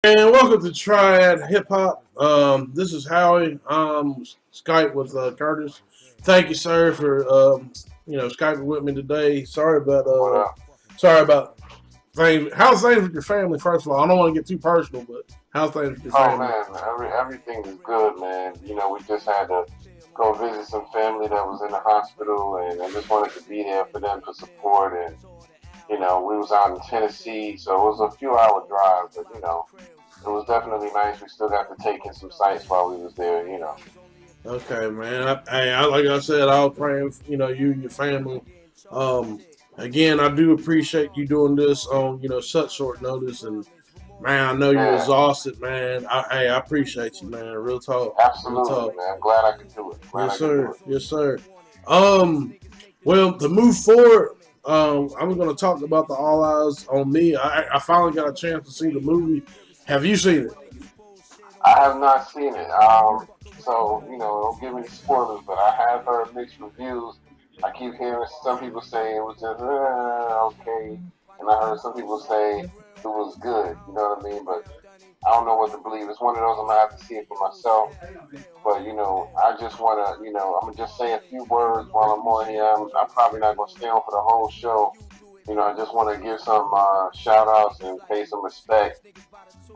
And welcome to Triad Hip Hop. This is Howie. Skype with Curtis. Thank you, sir, for Skyping with me today. What up? Sorry about things. How's things with your family? First of all, I don't want to get too personal, but how's things with your Oh family? man, everything is good, man. We just had to go visit some family that was in the hospital, and I just wanted to be there for them to support. And we was out in Tennessee, so it was a few hour drive, but it was definitely nice. We still got to take in some sights while we was there. Okay, man. Like I said, I was praying, you and your family. Um, Again, I do appreciate you doing this on, such short notice. And man, I know you're Yeah, exhausted, man. I appreciate you, man. Real talk, real absolutely, talk. man. I'm glad I could do it. Glad Yes, I could do sir. it. Yes, sir. Um, well, to move forward, I'm going to talk about the All Eyes on Me. I finally got a chance to see the movie. Have you seen it? I have not seen it. So don't give me the spoilers, but I have heard mixed reviews. I keep hearing some people say it was just okay, and I heard some people say it was good. You know what I mean? But I don't know what to believe. It's one of those I'm gonna have to see it for myself. But I just wanna, I'm gonna just say a few words while I'm on here. I'm probably not gonna stay on for the whole show. I just want to give some shout outs and pay some respect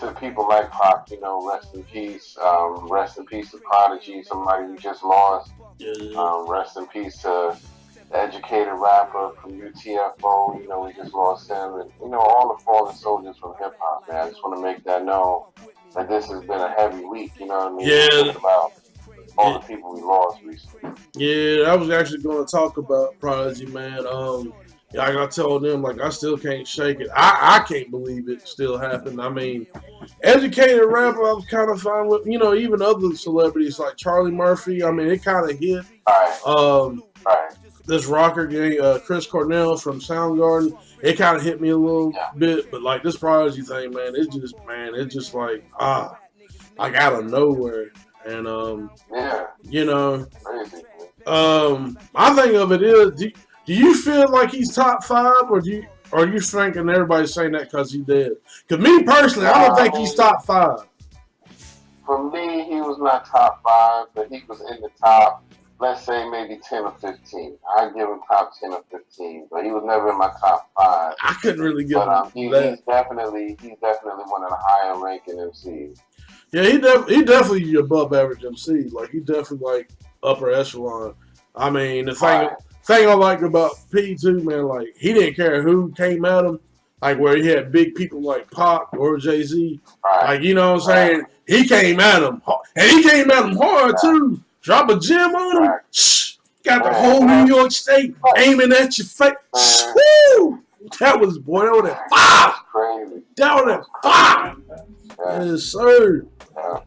to people like Pac, rest in peace. Rest in peace to Prodigy, somebody we just lost. Yeah. Rest in peace to the educated rapper from UTFO. We just lost him. And, all the fallen soldiers from hip hop, man. I just want to make that known that this has been a heavy week, you know what I mean? Just Yeah. thinking about all Yeah. the people we lost recently. Yeah, I was actually going to talk about Prodigy, man. Yeah, like I told them, like I still can't shake it. I can't believe it still happened. I mean, educated rapper, I was kind of fine with. Even other celebrities like Charlie Murphy. I mean, it kind of hit. Right, Um, right. this rocker gang, Chris Cornell from Soundgarden, it kind of hit me a little Yeah, bit. But like this Prodigy thing, it's just like out of nowhere. And yeah. you know, Crazy. I think of it is, do you feel like he's top five, or are you thinking everybody's saying that because he's dead? Because me personally, I don't Nah, I think he's mean, top five. for me, he was not top five, but he was in the top, let's say maybe 10 or 15. I give him top 10 or 15, but he was never in my top five. I couldn't really give But him that. he's definitely one of the higher ranking MCs. Yeah, he definitely above average MC. Like he definitely like upper echelon. I mean, Right, thing I like about P two, man, like he didn't care who came at him. Like where he had big people like Pop or Jay Z. right, Like you know what I'm saying? exactly, He came at him, and he came at him hard exactly, too. Drop a gem on him. exactly. Shh, got the Man, whole New York State aiming at your face. Shh, man, woo! That was boy. That was at that five. was crazy. That was That at was crazy. five. Yeah, Yes, sir. yeah.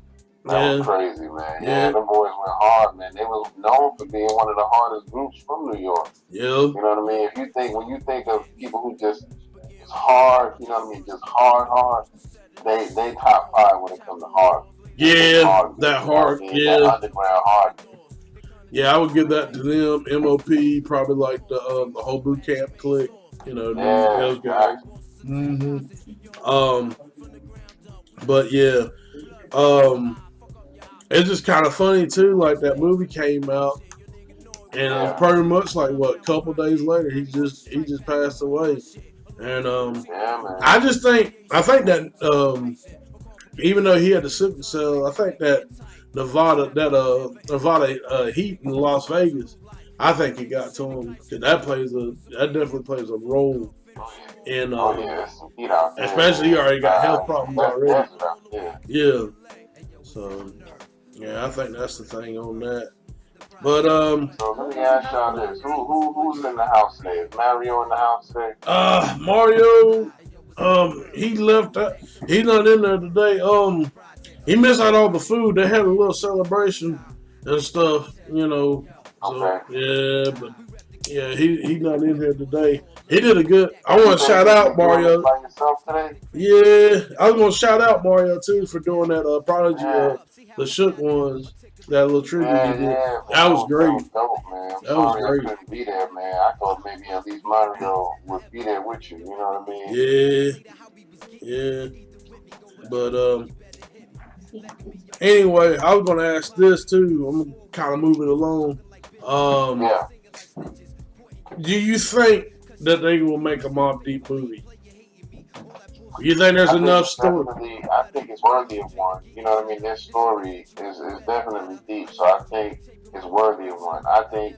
That was Yeah, crazy, man. Yeah, yeah, them boys went hard, man. They was known for being one of the hardest groups from New York. yeah. You know what I mean? When you think of people who just is hard, you know what I mean, just hard, they top five when it comes to hard. Just Yeah, hard that music, you know what hard. I mean? That Yeah, underground hard music. yeah. I would give that to them. MOP probably like the whole boot camp clique. Yeah, Those guys. exactly. hmm Um, but yeah. Um, it's just kind of funny too. Like that movie came out, and it was Yeah, pretty much like what a couple days later he just passed away. And yeah, man. I think that even though he had the sickle cell, I think that Nevada Heat in Las Vegas, I think it got to him because that definitely plays a role Oh yeah, in oh yeah. There's some heat out there, especially he man. already got health problems That's already. desert out there. Yeah, so yeah, I think that's the thing on that. But So let me ask y'all this: who's in the house today? Is Mario in the house today? Mario, he left. He's not in there today. He missed out all the food. They had a little celebration and stuff, So Okay. yeah, but yeah, he's not in here today. He did a good. I You want to think shout you out doing this Mario. by yourself today? Yeah, I was gonna shout out Mario too for doing that Prodigy Man, the Shook ones, that little tribute he yeah, did. yeah, man. That was That great. was dope, man. I'm That was sorry I great. couldn't be there, man. I thought maybe at least Mario would be there with you. You know what I mean? Yeah, yeah. But anyway, I was gonna ask this too. I'm kind of moving along. Um, Yeah. do you think that they will make a Mobb Deep movie? You think there's I think enough it's story? definitely, I think it's worthy of one. You know what I mean? Their story is definitely deep, so I think it's worthy of one. I think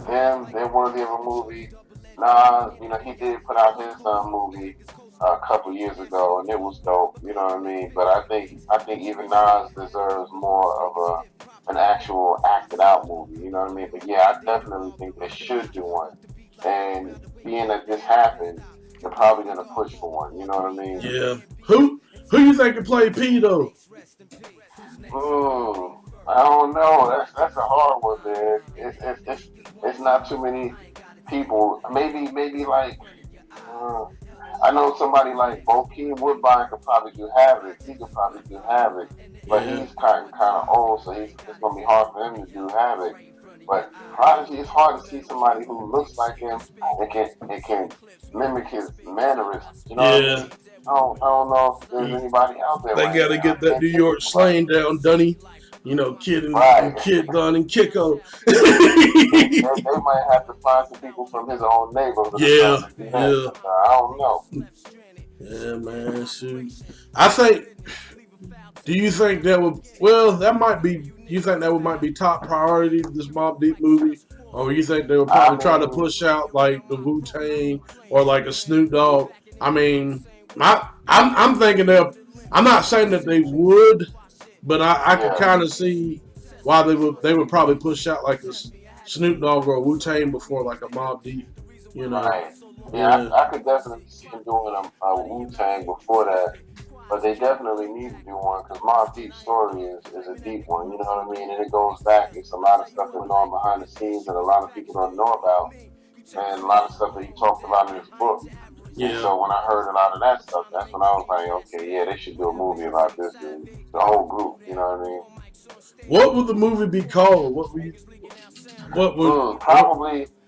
they're worthy of a movie. Nas, you know, he did put out his movie a couple years ago, and it was dope. You know what I mean? But I think even Nas deserves more of an actual acted out movie. You know what I mean? But yeah, I definitely think they should do one. And being that this happened, they're probably gonna push for one. You know what I mean? Yeah. Who you think could play P though? I don't know. That's a hard one, man. It's not too many people. Maybe like uh, I know somebody like Bokeem Woodbine could probably do Havoc. He could probably do Havoc, but Yeah. he's kind of old, so it's gonna be hard for him to do Havoc. But Prodigy, it's hard to see somebody who looks like him and can mimic his mannerisms. You know what I Yeah. mean? I don't know if there's anybody out there They right gotta now. get I that can't New think York of anybody. slang down, Dunny. You know, Right. Kid Gun and Kiko. They might have to find some people from his own neighborhood or Yeah, something to do that. yeah, I don't know. yeah, man. Shoot, I think. Do you think that would? Well, that might be. Do you think that would might be top priority this Mobb Deep movie, or you think they would I probably try to mean, push out like the Wu Tang or like a Snoop Dogg? I mean, I'm thinking they'll. I'm not saying that they would, but I could yeah, kind of see why they would probably push out like a Snoop Dogg or a Wu Tang before like a Mobb Deep. You know, right. Yeah, yeah, I could definitely see him doing a Wu Tang before that, but they definitely need to do one because Mobb Deep's story is a deep one. You know what I mean? And it goes back. It's a lot of stuff that went on behind the scenes that a lot of people don't know about, and a lot of stuff that he talked about in his book. And yeah. so when I heard a lot of that stuff, that's when I was like, okay, yeah, they should do a movie about this dude, the whole group. You know what I mean? What would the movie be called? What would what?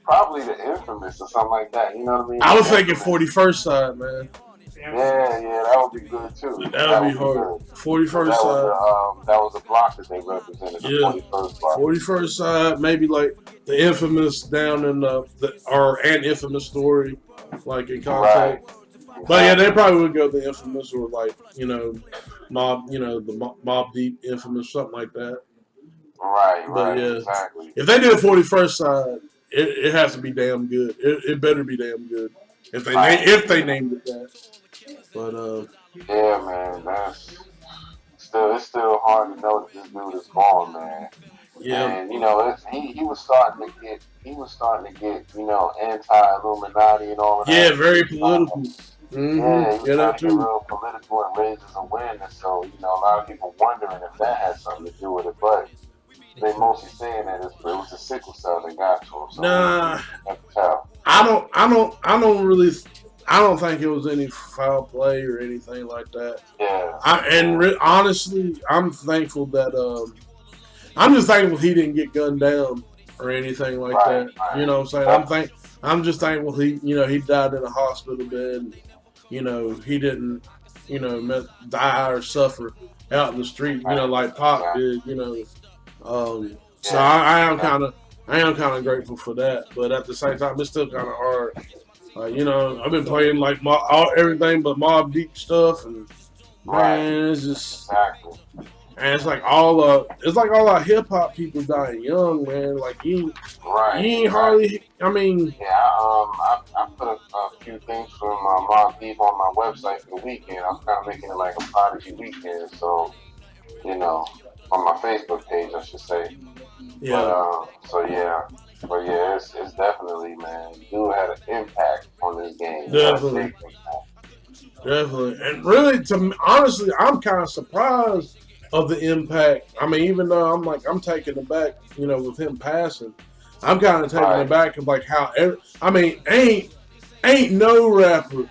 Probably the infamous or something like that. You know what I mean? I was The thinking infamous. 41st Side, man. Yeah, that would be good too. That That would be would be hard. good. Cause 41st Side, that was a block that they represented, the yeah. 41st block. 41st Side, maybe like the infamous down in the or an infamous story, like in Right. contact. But yeah, they Exactly. probably would go the infamous or like Mob Deep infamous something like that. Right. But Right. yeah, Exactly. if they did 41st Side, it has to be damn good. It better be damn good Right. if they named it that. But Yeah, man. It's still hard to know that this dude is gone, man. yeah, And he was starting to get anti Illuminati and all of yeah, that. very political. Yeah, he was Yeah, that starting to get too. real political and raise his awareness. So a lot of people wondering if that had something to do with it. But they mostly saying that it was the sickle cell that got to him. So we Nah, have to tell. I don't really. I don't think it was any foul play or anything like that. Yeah, And yeah, honestly, I'm thankful that I'm just thankful he didn't get gunned down or anything like right, that. You right. know what I'm saying? Definitely, I'm just thankful he died in a hospital bed. He didn't die or suffer out in the street. right, Like Pop exactly. did. So Yeah, I am kind of grateful for that. But at the same time, it's still kind of hard. I've been playing like everything but Mob Deep stuff, and right, man, it's just exactly. and it's like all our hip hop people dying young, man. Like you Right, ain't exactly. hardly. I mean, Yeah, I put a few things from Mob Deep on my website for the weekend. I was kind of making it like a Prodigy weekend, so you know, on my Facebook page, I should say. But yeah, but yeah, it's definitely, man. Dude had an impact on this game. He had a definitely, big impact. definitely, and really, honestly, I'm kind of surprised of the impact. I mean, even though I'm taken aback, with him passing. I'm kind of taken Right, aback of like how. I mean, ain't no rapper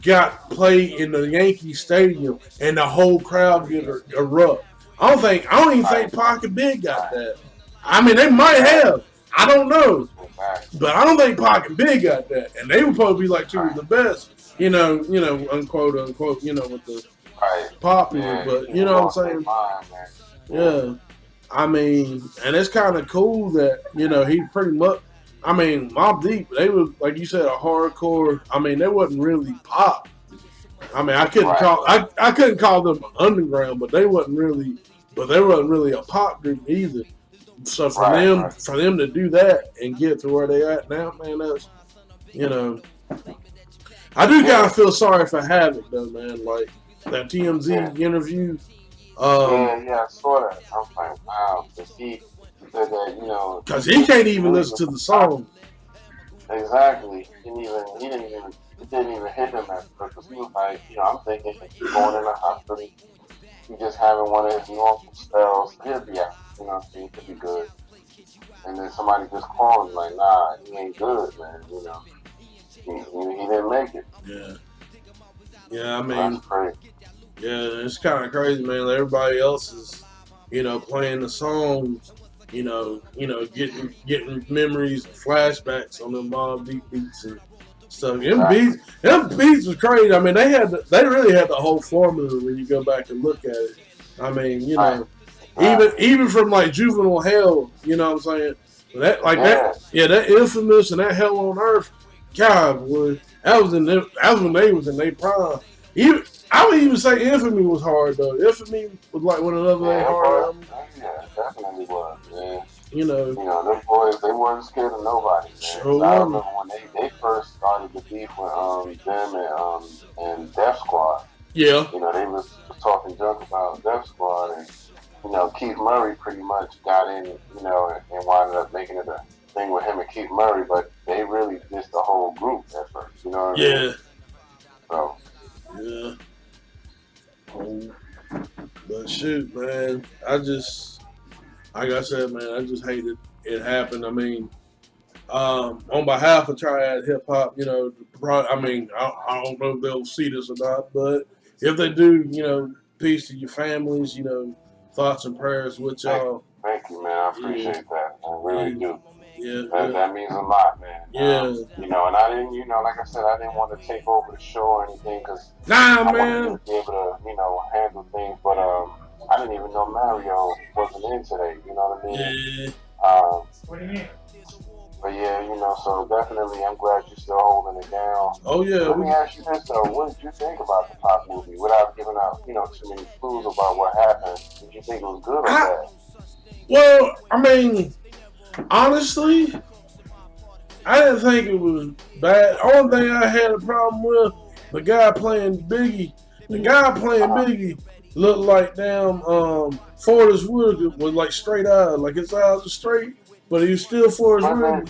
got play in the Yankee Stadium and the whole crowd get erupt. I don't even right, think Pocket Big got right. that. I mean, they might Exactly, have. I don't know, exactly. but I don't think Pocket Big got that. And they would probably be like two of Right, the best. Unquote, unquote. With the Right. popular, Yeah, but you people know what I'm lost their saying? mind, man. Yeah. Yeah. I mean, and it's kind of cool that, he pretty much, Mobb Deep, they was, like you said, a hardcore, they wasn't really pop. I couldn't Right. I couldn't call them underground, but they wasn't really a pop group either. So for Right. them Right. for them to do that and get to where they at now, man, that's you know I do kind Yeah. of feel sorry for Havoc though, man. Like that Yeah. TMZ interview. Yeah. I saw that. I was like, wow. Cause he said that, Cause he can't even really listen was to a the pop. song. Exactly. It didn't even hit him at first. Cause he was like, I'm thinking he's going in the hospital. He just having one of his normal spells. He'll be out. So he could be good. And then somebody just called him like, nah, he ain't good, man. He didn't make it. Yeah, yeah. So that's crazy. Yeah, it's kind of crazy, man. Everybody else is, playing the songs, getting memories, and flashbacks on the Mobb Deep beats and stuff. Exactly. Them beats was crazy. They really had the whole formula when you go back and look at it. Right. Even from like Juvenile Hell, you know what I'm saying? Yeah. That Infamous and that Hell on Earth, God, boy, that was when they was in their prime. Even I would even say Infamy was hard though. Infamy was like one of their Yeah, it hard was. albums. Yeah, it definitely was, man. You know, Them boys, they weren't scared of nobody, man. sure 'Cause I wasn't. remember when they first started the beef with them and Def Squad. Yeah, They was talking junk about Def Squad, and Keith Murray pretty much got in, and wound up making it a thing with him and Keith Murray, but they really dissed the whole group at first. You know what I mean? yeah, So yeah. Oh, but shoot, man, like I said, man, I just hated it happened. On behalf of Triad Hip Hop, I don't know if they'll see this or not, but if they do, peace to your families, thoughts and prayers with y'all. thank you, man. I Yeah, appreciate that. I really yeah, do. yeah, That, yeah, that means a lot, man. yeah. And I didn't, like I said, I didn't want to take over the show or anything because Nah, I wanted you man. to be able to, handle things. But I didn't even know Mario wasn't in today. You know what I mean? Yeah. Um, but yeah, so definitely, I'm glad you're still holding it down. Oh yeah. Let me ask you this though: what did you think about the pop movie? Without giving out, too many clues about what happened, did you think it was good or bad? Well, honestly, I didn't think it was bad. Only thing I had a problem with the guy playing Biggie. The guy playing Biggie looked like damn Forrest Whitaker with like straight eyes, like his eyes are straight, but he's still Forrest Whitaker.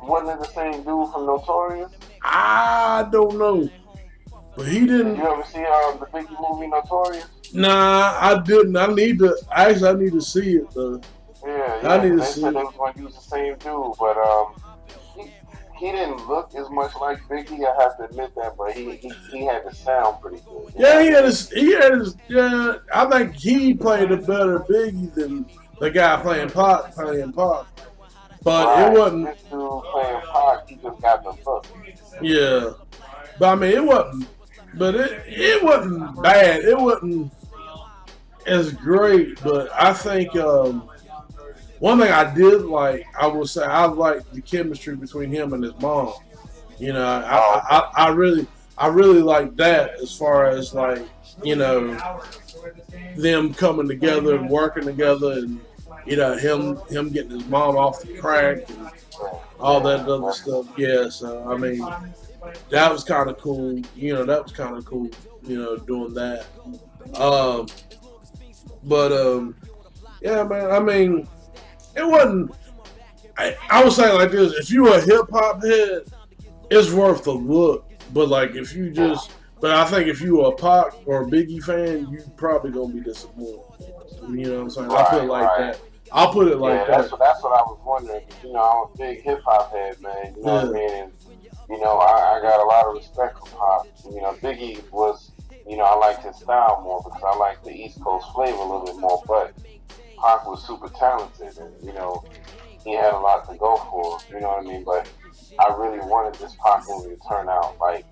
Wasn't it the same dude from Notorious? I don't know, but he didn't. Did you ever see the Biggie movie Notorious? Nah, I didn't. I need to see it though. Yeah, I need to they see said it. they was going to use the same dude, but he didn't look as much like Biggie. I have to admit that, but he had the sound pretty good. Yeah, he had his. Yeah, I think he played a better Biggie than the guy playing Pop. But right. it wasn't. This dude playing Pac, he just got the look. Yeah, but it wasn't. But it wasn't bad. It wasn't as great. But I think one thing I did like, I will say, I liked the chemistry between him and his mom. I really like that as far as like them coming together and working together and him getting his mom off the crack and all that other stuff. Yeah, so that was kind of cool. That was kind of cool. Doing that. But yeah, man. It wasn't. I would say like this: if you're a hip hop head, it's worth the look. But like but I think if you a Pac or a Biggie fan, you probably gonna be disappointed. You know what I'm saying? Right, I put it like that. I'll put it like that. That's what I was wondering. I'm a big hip hop head, man. You know what I mean? And I got a lot of respect for Pac. Biggie was, I liked his style more because I like the East Coast flavor a little bit more. But Pac was super talented, and he had a lot to go for. You know what I mean? But I really wanted this Pac movie to turn out like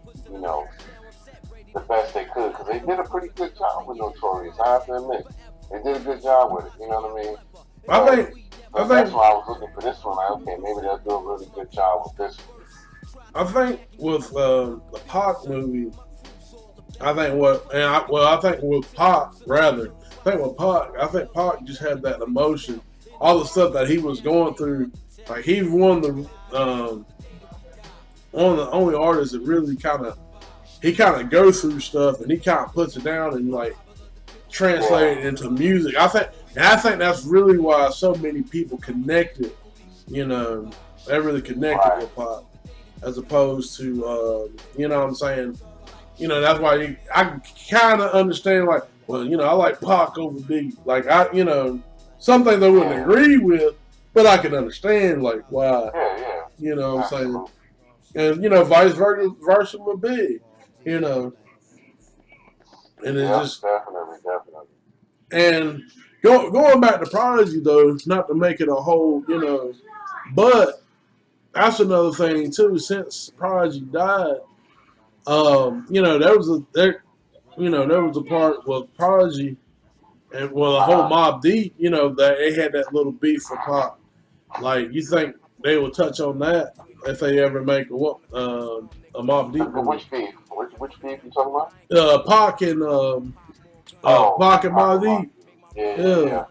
the best they could because they did a pretty good job with Notorious. I have to admit, they did a good job with it. You know what I mean? I But think, I so that's think, why I was looking for this one. Like, okay, maybe they'll do a really good job with this one. I think with the Pac movie, I think I think with Pac rather, I think with Pac, I think Pac just had that emotion, all the stuff that he was going through. Like he's one of the only artists that really kind of goes through stuff and he kind of puts it down and like translate it Yeah, into music. I think that's really why so many people connected. You know, they really connected right. with Pac as opposed to you know what I'm saying. You know that's why I kind of understand like well you know I like Pac over Biggie. Like I you know some things I wouldn't Yeah, agree with, but I can understand like why. yeah, yeah. You know what I'm saying. Absolutely. And you know vice versa with Big. You know, and it's Yep, just definitely, definitely. and going back to Prodigy though, not to make it a whole you know, but that's another thing too. Since Prodigy died, you know there was a part with Prodigy and well the Uh whole huh. Mob Deep. You know that they had that little beef for Pop. Like you think they will touch on that if they ever make a Mob Deep movie? Which beef? Which beef you talking about? Pac and Oh, Pac and Mob Pocket Deep. Monkey. Yeah, yeah, Yeah, yeah.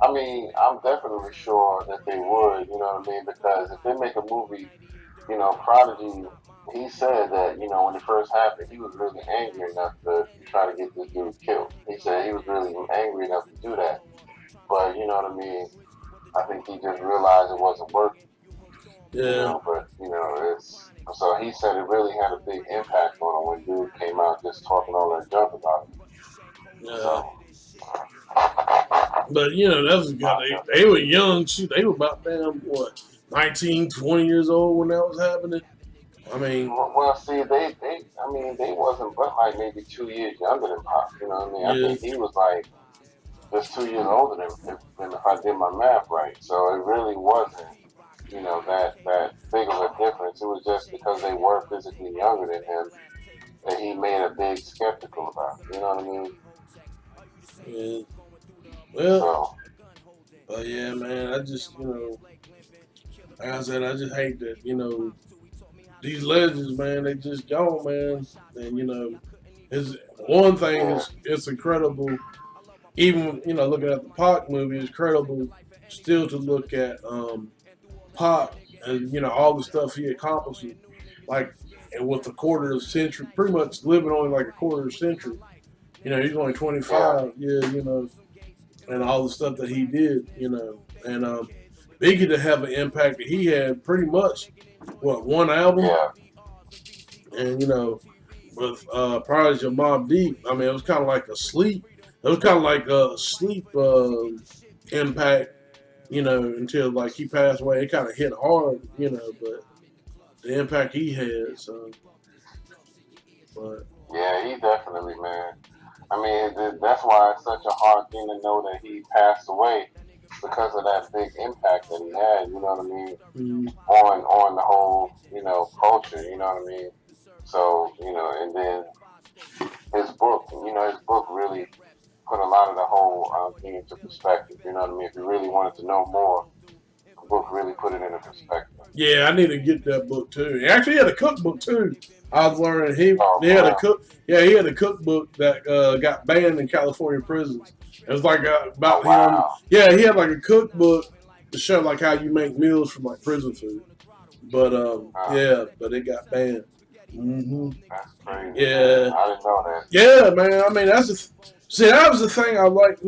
I mean, I'm definitely sure that they would. You know what I mean? Because if they make a movie, you know, Prodigy, he said that you know when it first happened, he was really angry enough to try to get this dude killed. He said he was really angry enough to do that. But you know what I mean? I think he just realized it wasn't working. You yeah, know, but you know, it's so he said it really had a big impact on him when dude came out just talking all that junk about him. yeah. So But you know, that's good. I They definitely were agree. young. Shoot, they were about damn what 19, 20 years old when that was happening. I mean, Well, see, I mean, they wasn't but like maybe 2 years younger than Pop. You know what I mean? I yeah, think he was like just 2 years older than if I did my math right. So it really wasn't, you know, that big of a difference. It was just because they were physically younger than him that he made a big skeptical about it. You know what I mean? yeah. Well, So but yeah, man. I just like I said, I just hate that these legends, man. They just gone, man. And it's one thing yeah, is it's incredible. Even looking at the Pac movie, it's credible still to look at Pac and all the stuff he accomplished, like and with a quarter of a century, pretty much living only like a quarter of a century. He's only yeah, 25. Yeah, and all the stuff that he did, and Biggie to have an impact that he had pretty much what one album, yeah, and with Prodigy of Mobb Deep, I mean it was kind of like a sleep. It was kind of like a sleep impact, until like he passed away. It kind of hit hard, but the impact he had. So, but yeah. He definitely, man. I mean, that's why it's such a hard thing to know that he passed away because of that big impact that he had. You know what I mean? mm, On the whole, culture. You know what I mean? So and then his book really put a lot of the whole thing into perspective. You know what I mean? If you really wanted to know more, the book really put it into perspective. yeah, I need to get that book too. He actually had a cookbook too. I was learning Oh, he for had a real? cook. Yeah, he had a cookbook that got banned in California prisons. It was like Oh, about him. wow. Yeah, he had like a cookbook to show like how you make meals from like prison food. But Uh, yeah, but it got banned. Hmm. that's crazy, man. Yeah, I didn't know that. yeah, man. I mean, see, that was the thing I like.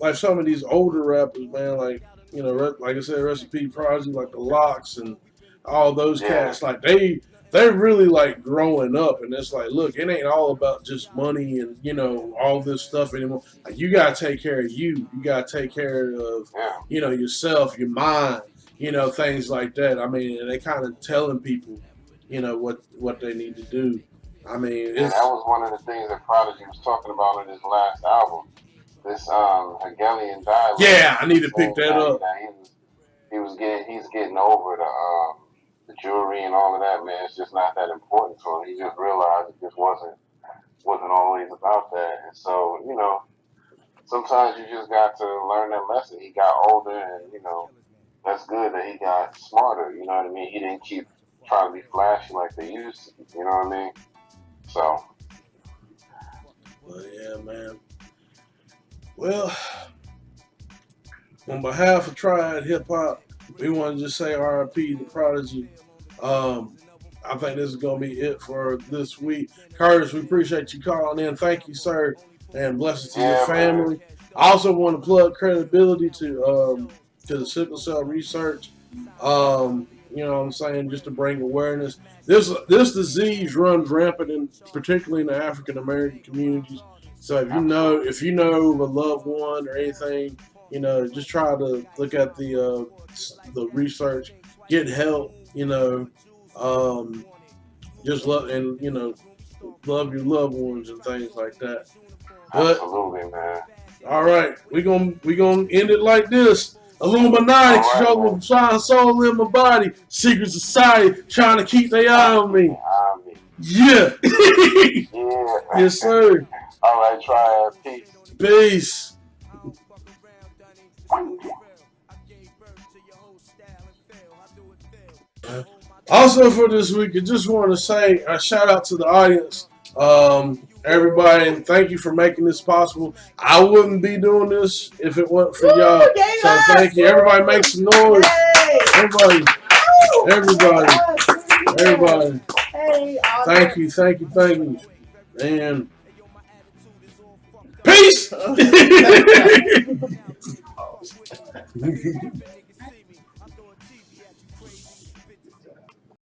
Like some of these older rappers, man. Like like I said, Recipe Prodigy, like the Locks and all those Yeah, cats. Like they're really like growing up, and it's like, look, it ain't all about just money and all this stuff anymore. Like you gotta take care of you. You gotta take care of yeah. yourself, your mind. Things like that. I mean, and they kind of telling people, what they need to do. I mean, Yeah, that it's was one of the things that Prodigy was talking about in his last album. This Hegelian dialogue. yeah. I He need was to pick saying that that up. he's getting over the jewelry and all of that, man. It's just not that important to him. He just realized it just wasn't wasn't always about that. And so, sometimes you just got to learn that lesson. He got older, and that's good that he got smarter. You know what I mean? He didn't keep trying to be flashy like they used to. You know what I mean? So. But yeah, man. Well, on behalf of Triad Hip Hop, we want to just say RIP to Prodigy. I think this is going to be it for this week. Curtis, we appreciate you calling in. Thank you, sir, and blessings to your Yeah, man. family. I also want to plug credibility to the sickle cell research. You know what I'm saying, just to bring awareness. This disease runs rampant, particularly in the African American communities. So Absolutely. if you know of a loved one or anything, just try to look at the research, get help. Um, just love and love your loved ones and things like that. But Absolutely, man. all right, we gonna end it like this. Illuminati All right, struggle man. with flying soul in my body. Secret society trying to keep their eye Trying to on keep me. an eye on me. Yeah. Yeah. Yes, sir. All right, try peace. Peace. Also for this week, I just want to say a shout out to the audience, everybody, and thank you for making this possible. I wouldn't be doing this if it wasn't for y'all. So thank you. Everybody make some noise. Everybody, everybody, everybody. Thank you, thank you, thank you. And peace.